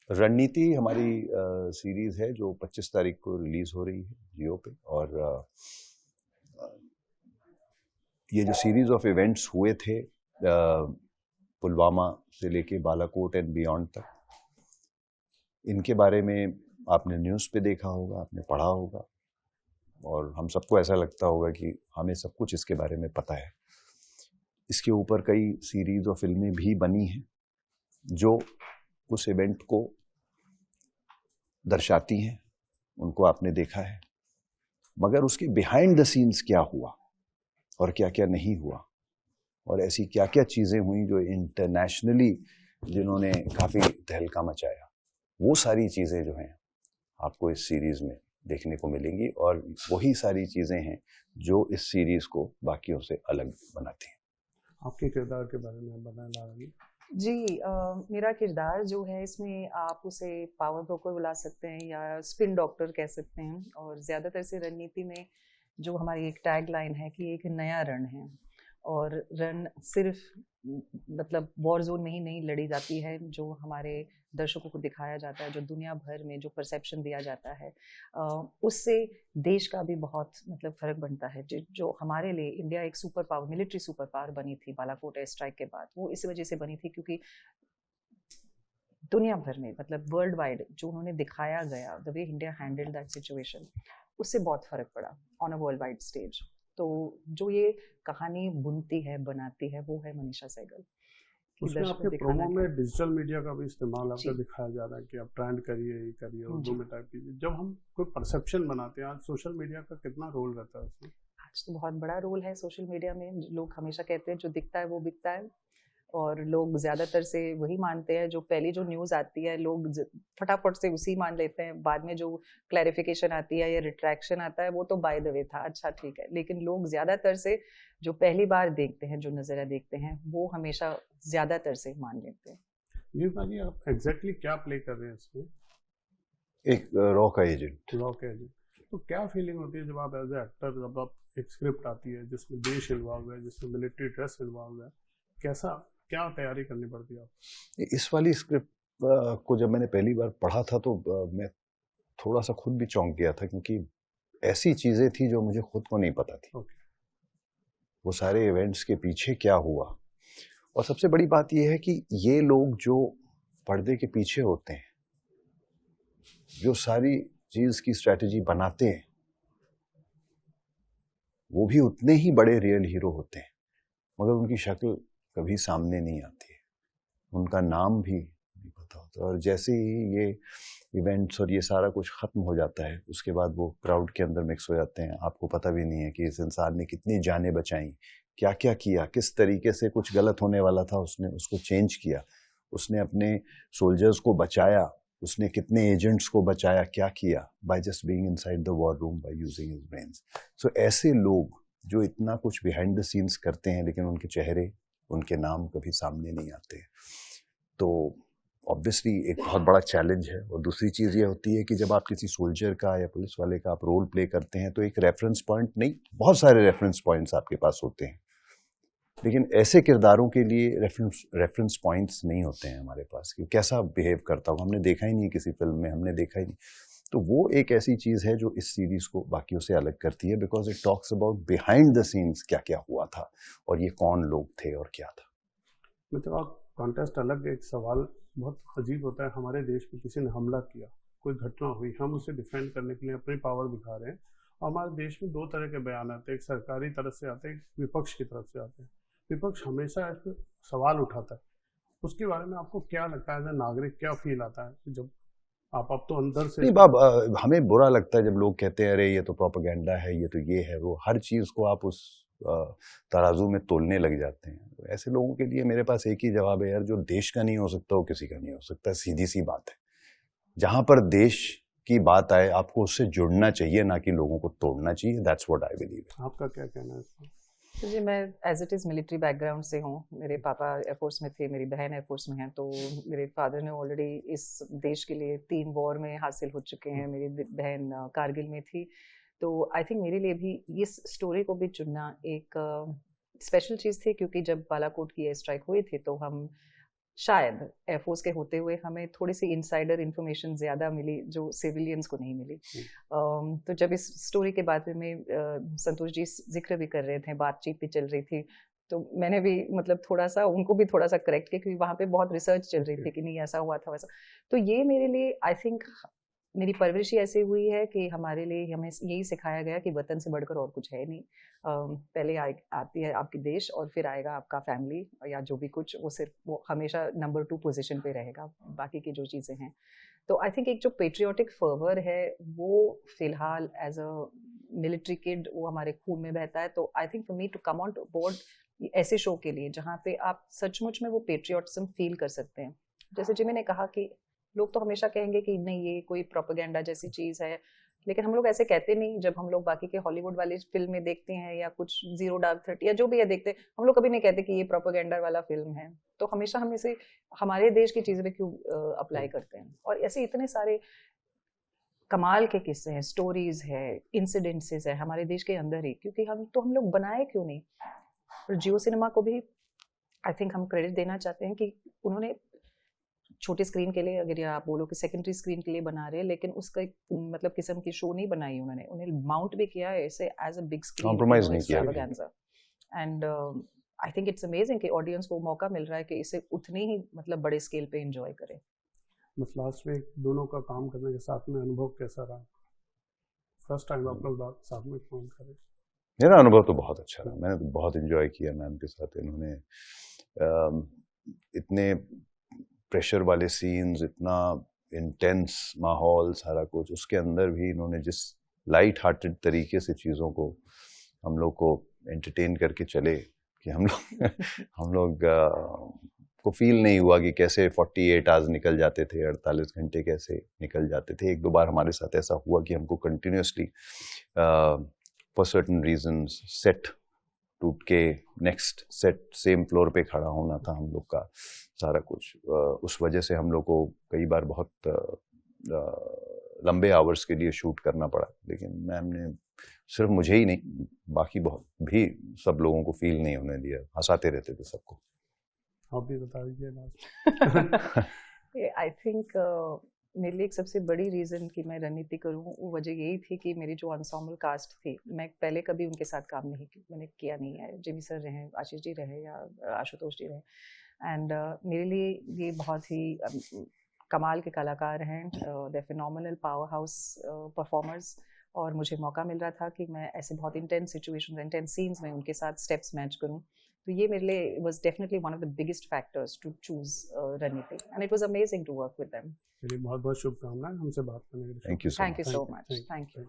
रणनीति हमारी सीरीज है जो 25 तारीख को रिलीज हो रही है जियो पे। और ये जो सीरीज ऑफ इवेंट्स हुए थे पुलवामा से लेके बालाकोट एंड बियॉन्ड तक, इनके बारे में आपने न्यूज़ पे देखा होगा, आपने पढ़ा होगा, और हम सबको ऐसा लगता होगा कि हमें सब कुछ इसके बारे में पता है। इसके ऊपर कई सीरीज और फिल्में भी बनी हैं जो उस इवेंट को दर्शाती हैं, उनको आपने देखा है। मगर उसके बिहाइंड द सीन्स क्या हुआ और क्या क्या नहीं हुआ, और ऐसी क्या क्या चीज़ें हुई जो इंटरनेशनली जिन्होंने काफ़ी तहलका मचाया, वो सारी चीज़ें जो हैं आपको इस सीरीज़ में देखने को मिलेंगी। और वही सारी चीज़ें हैं जो इस सीरीज़ को बाकियों से अलग बनाती हैं। आपके किरदार के बारे में बताना चाहिए। जी, मेरा किरदार जो है इसमें आप उसे पावर ब्रोकर बुला सकते हैं या स्पिन डॉक्टर कह सकते हैं। और ज़्यादातर से रणनीति में जो हमारी एक टैग लाइन है कि एक नया रण है, और रण सिर्फ मतलब वॉर जोन में ही नहीं लड़ी जाती है, जो हमारे दर्शकों को दिखाया जाता है, जो दुनिया भर में जो परसेप्शन दिया जाता है, उससे देश का भी बहुत मतलब फर्क बनता है। जो हमारे लिए इंडिया एक super power, military super power बनी थी बालाकोट एयर स्ट्राइक के बाद, वो इस वजह से बनी थी क्योंकि दुनिया भर में मतलब वर्ल्ड वाइड जो उन्होंने दिखाया गया, the way India handled that situation, उससे बहुत फर्क पड़ा on a world wide stage. तो जो ये कहानी बुनती है, बनाती है, वो है मनीषा सहगल। उसमें आपके प्रोमो में डिजिटल मीडिया का भी इस्तेमाल आपका दिखाया जा रहा है कि आप ट्रेंड करिए, ये करिए, उर्दू में टाइप कीजिए। जब हम कोई परसेप्शन बनाते हैं, आज सोशल मीडिया का कितना रोल रहता है उसमें? आज तो बहुत बड़ा रोल है सोशल मीडिया में। लोग हमेशा कहते हैं जो दिखता है वो बिकता है, और लोग ज़्यादातर से वही मानते हैं। जो पहली जो न्यूज़ आती है लोग फटाफट से उसी मान लेते हैं, बाद में जो क्लैरिफिकेशन आती है या रिट्रैक्शन आता है वो तो बाय द वे था, अच्छा ठीक है। लेकिन लोग ज़्यादातर से जो पहली बार देखते हैं, जो नज़रिया देखते हैं, वो हमेशा ज़्यादातर से मान लेते हैं। जी, आप एग्जैक्टली क्या प्ले कर रहे हैं इसमें? एक रॉ का एजेंट। रॉ का एजेंट। तो क्या फीलिंग होती है जब आप एज ए एक्टर, जब आप एक स्क्रिप्ट आती है जिसमें देश इन्वॉल्व है, जिसमें मिलिट्री ड्रेस इन्वॉल्व है, कैसा क्या तैयारी करनी पड़ती है आपको? इस वाली स्क्रिप्ट को जब मैंने पहली बार पढ़ा था तो मैं थोड़ा सा खुद भी चौंक गया था, क्योंकि ऐसी चीज़ें थी जो मुझे खुद को नहीं पता थी। वो सारे इवेंट्स के पीछे क्या हुआ। और सबसे बड़ी बात यह है कि ये लोग जो पर्दे के पीछे होते हैं, जो सारी चीज़ की स्ट्रैटेजी बनाते हैं, वो भी उतने ही बड़े रियल हीरो होते हैं, मगर उनकी शक्ल कभी सामने नहीं आती है, उनका नाम भी नहीं पता होता। और जैसे ही ये इवेंट्स और ये सारा कुछ ख़त्म हो जाता है, उसके बाद वो क्राउड के अंदर मिक्स हो जाते हैं। आपको पता भी नहीं है कि इस इंसान ने कितनी जानें बचाई, क्या क्या किया, किस तरीके से कुछ गलत होने वाला था उसने उसको चेंज किया, उसने अपने सोल्जर्स को बचाया, उसने कितने एजेंट्स को बचाया, क्या किया, by just being inside the war room, by using his brains. So ऐसे लोग जो इतना कुछ बिहाइंड द सीन्स करते हैं, लेकिन उनके चेहरे, उनके नाम कभी सामने नहीं आते। तो ऑब्वियसली एक बहुत बड़ा चैलेंज है। और दूसरी चीज़ ये होती है कि जब आप किसी सोल्जर का या पुलिस वाले का आप रोल प्ले करते हैं, तो एक रेफरेंस पॉइंट नहीं, बहुत सारे रेफरेंस पॉइंट्स आपके पास होते हैं, लेकिन ऐसे किरदारों के लिए रेफरेंस पॉइंट्स नहीं होते हैं हमारे पास कि कैसा बिहेव करता हूँ, हमने देखा ही नहीं किसी फिल्म में, हमने देखा ही नहीं। तो वो एक ऐसी चीज़ है जो इस सीरीज़ को बाकियों से अलग करती है, because it talks about behind the scenes, क्या क्या हुआ था और ये कौन लोग थे और क्या था। मतलब आप कॉन्टेस्ट अलग, एक सवाल बहुत अजीब होता है। हमारे देश में किसी ने हमला किया, कोई घटना हुई, हम उसे डिफेंड करने के लिए अपनी पावर दिखा रहे हैं, और हमारे देश में दो तरह के बयान आते हैं, एक सरकारी तरफ से आते हैं, एक विपक्ष की तरफ से आते हैं। विपक्ष हमेशा इस पर सवाल उठाता है, उसके बारे में आपको क्या लगता है, एज ए नागरिक क्या फील आता है जब आप अब तो अंदर से? नहीं बाब, हमें बुरा लगता है जब लोग कहते हैं अरे ये तो प्रोपेगेंडा है, ये तो ये है वो, हर चीज़ को आप उस तराजू में तोलने लग जाते हैं। ऐसे लोगों के लिए मेरे पास एक ही जवाब है, यार जो देश का नहीं हो सकता वो किसी का नहीं हो सकता, सीधी सी बात है। जहां पर देश की बात आए आपको उससे जुड़ना चाहिए, ना कि लोगों को तोड़ना चाहिए। That's what I believe. आपका क्या कहना है इसमें? तो जी, मैं as it is military background से हूँ। मेरे पापा एयरफोर्स में थे, मेरी बहन एयरफोर्स में है, तो मेरे फादर ने ऑलरेडी इस देश के लिए 3 वॉर में हासिल हो चुके हैं, मेरी बहन कारगिल में थी। तो आई थिंक मेरे लिए भी इस स्टोरी को भी चुनना एक स्पेशल चीज़ थी, क्योंकि जब बालाकोट की एयर स्ट्राइक हुई थी तो हम शायद एयरफोर्स के होते हुए हमें थोड़ी सी इनसाइडर इन्फॉर्मेशन ज़्यादा मिली जो सिविलियंस को नहीं मिली। तो जब इस स्टोरी के बारे में संतोष जी जिक्र भी कर रहे थे, बातचीत भी चल रही थी, तो मैंने भी मतलब थोड़ा सा उनको भी थोड़ा सा करेक्ट किया, क्योंकि वहाँ पे बहुत रिसर्च चल रही थी कि नहीं ऐसा हुआ था वैसा। तो ये मेरे लिए आई थिंक मेरी परवरिश ही ऐसी हुई है कि हमारे लिए हमें यही सिखाया गया कि वतन से बढ़कर और कुछ है नहीं। पहले आती है आपकी देश और फिर आएगा आपका फैमिली या जो भी कुछ, वो सिर्फ वो हमेशा नंबर 2 पोजीशन पे रहेगा, बाकी की जो चीज़ें हैं। तो आई थिंक एक जो पेट्रियोटिक फर्वर है वो फिलहाल एज अ मिलिट्री किड वो हमारे खून में बहता है। तो I think for me to come on board ऐसे शो के लिए जहाँ पे आप सचमुच में वो पेट्रियोटिज्म फील कर सकते हैं। जैसे जिमी ने कहा कि लोग तो हमेशा कहेंगे कि नहीं ये कोई प्रोपेगेंडा जैसी चीज़ है, लेकिन हम लोग ऐसे कहते नहीं। जब हम लोग बाकी के हॉलीवुड वाली फिल्म में देखते हैं या कुछ जीरो डार्क 30 या जो भी है देखते हैं, हम लोग कभी नहीं कहते कि ये प्रोपेगेंडा वाला फिल्म है। तो हमेशा हम इसे हमारे देश की चीज़ पे क्यों अप्लाई करते हैं। और ऐसे इतने सारे कमाल के किस्से हैं, स्टोरीज है, इंसिडेंसेस है हमारे देश के अंदर ही, क्योंकि हम लोग बनाए क्यों नहीं। और जियो सिनेमा को भी आई थिंक हम क्रेडिट देना चाहते हैं कि उन्होंने छोटी स्क्रीन के लिए, अगर या आप बोलो कि सेकेंडरी स्क्रीन के लिए बना रहे हैं, लेकिन उसका एक मतलब किस्म की शो नहीं बनाई उन्होंने, उन्हें माउंट भी किया है ऐसे as a big screen, compromise नहीं किया। And I think it's amazing कि ऑडियंस को मौका मिल रहा है कि इसे उतने ही मतलब बड़े स्केल पे एंजॉय करे। बस लास्ट में दोनों का काम करने के साथ में अनुभव कैसा रहा? फर्स्ट टाइम आप लोग साथ में काम करें। मेरा अनुभव तो बहुत अच्छा रहा, मैंने तो बहुत एंजॉय किया मैम के साथ। इन्होंने इतने प्रेशर वाले सीन्स, इतना इंटेंस माहौल, सारा कुछ, उसके अंदर भी इन्होंने जिस लाइट हार्टेड तरीके से चीज़ों को हम लोग को एंटरटेन करके चले कि हम लोग को फील नहीं हुआ कि कैसे 48 आवर्स निकल जाते थे, 48 घंटे कैसे निकल जाते थे। एक दो बार हमारे साथ ऐसा हुआ कि हमको continuously for certain reasons set टूट के नेक्स्ट सेट सेम फ्लोर पे खड़ा होना था हम लोग का सारा कुछ। उस वजह से हम लोग को कई बार बहुत लंबे आवर्स के लिए शूट करना पड़ा। लेकिन मैम ने सिर्फ मुझे ही नहीं, बाकी बहुत भी सब लोगों को फील नहीं होने दिया, हंसाते रहते थे सबको। आप भी बता दीजिए। आई थिंक मेरे लिए एक सबसे बड़ी रीज़न कि मैं रणनीति करूँ वो वजह यही थी कि मेरी जो एंसेम्बल कास्ट थी, मैं पहले कभी उनके साथ काम नहीं मैंने किया नहीं है। जिमी सर रहे, आशीष जी रहे या आशुतोष जी रहे, एंड मेरे लिए ये बहुत ही कमाल के कलाकार हैं। दे फिनोमिनल पावर हाउस परफॉर्मर्स, और मुझे मौका मिल रहा था कि मैं ऐसे बहुत इंटेंस सिचुएशंस, इंटेंस सीन्स में उनके साथ स्टेप्स मैच करूँ। तो ये मेरे लिए was definitely one of the biggest factors to choose रणनीति, and it was amazing to work with them. बहुत बहुत शुभकामनाएं हमसे बात करने के लिए। Thank you so much. Thank you so much. Thank you.